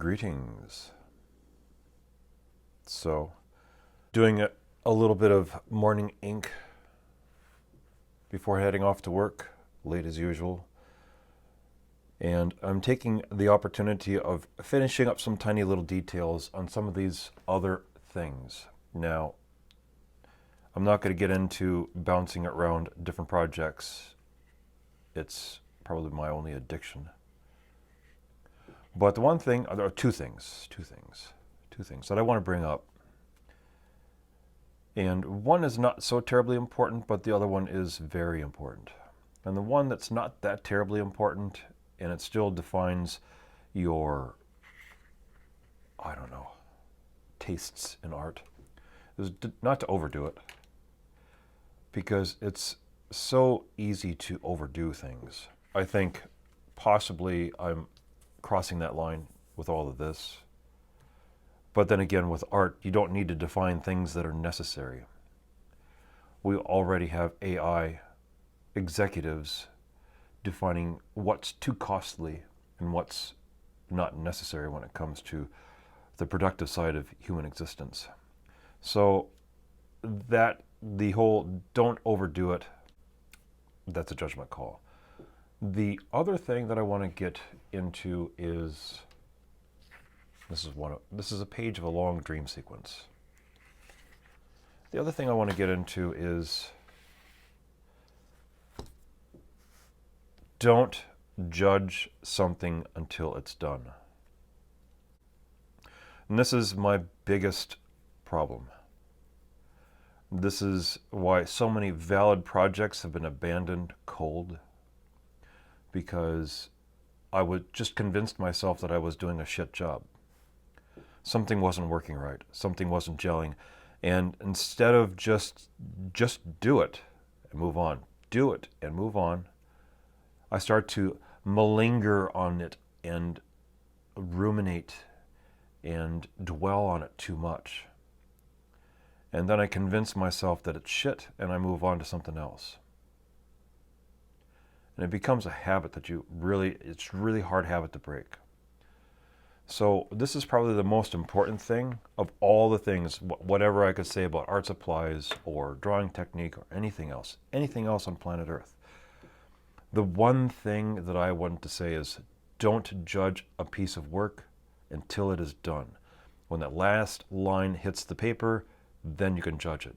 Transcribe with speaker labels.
Speaker 1: Greetings. So, doing a little bit of morning ink before heading off to work, late as usual. And I'm taking the opportunity of finishing up some tiny little details on some of these other things. Now, I'm not going to get into bouncing around different projects. It's probably my only addiction. But the one thing, there are two things that I want to bring up. And one is not so terribly important, but the other one is very important. And the one that's not that terribly important, and it still defines your, tastes in art, is not to overdo it. Because it's so easy to overdo things. I think possibly I'm crossing that line with all of this. But then again, with art, you don't need to define things that are necessary. We already have AI executives defining what's too costly and what's not necessary when it comes to the productive side of human existence. So that the whole don't overdo it, that's a judgment call. The other thing that I want to get into is this is a page of a long dream sequence. The other thing I want to get into is don't judge something until it's done. And this is my biggest problem. This is why so many valid projects have been abandoned cold, because I would just convinced myself that I was doing a shit job. Something wasn't working right. Something wasn't gelling. And instead of just do it and move on, do it and move on, I start to malinger on it and ruminate and dwell on it too much. And then I convince myself that it's shit and I move on to something else. And it becomes a habit that it's really hard habit to break. So this is probably the most important thing of all the things, whatever I could say about art supplies or drawing technique or anything else on planet Earth. The one thing that I want to say is don't judge a piece of work until it is done. When that last line hits the paper, then you can judge it.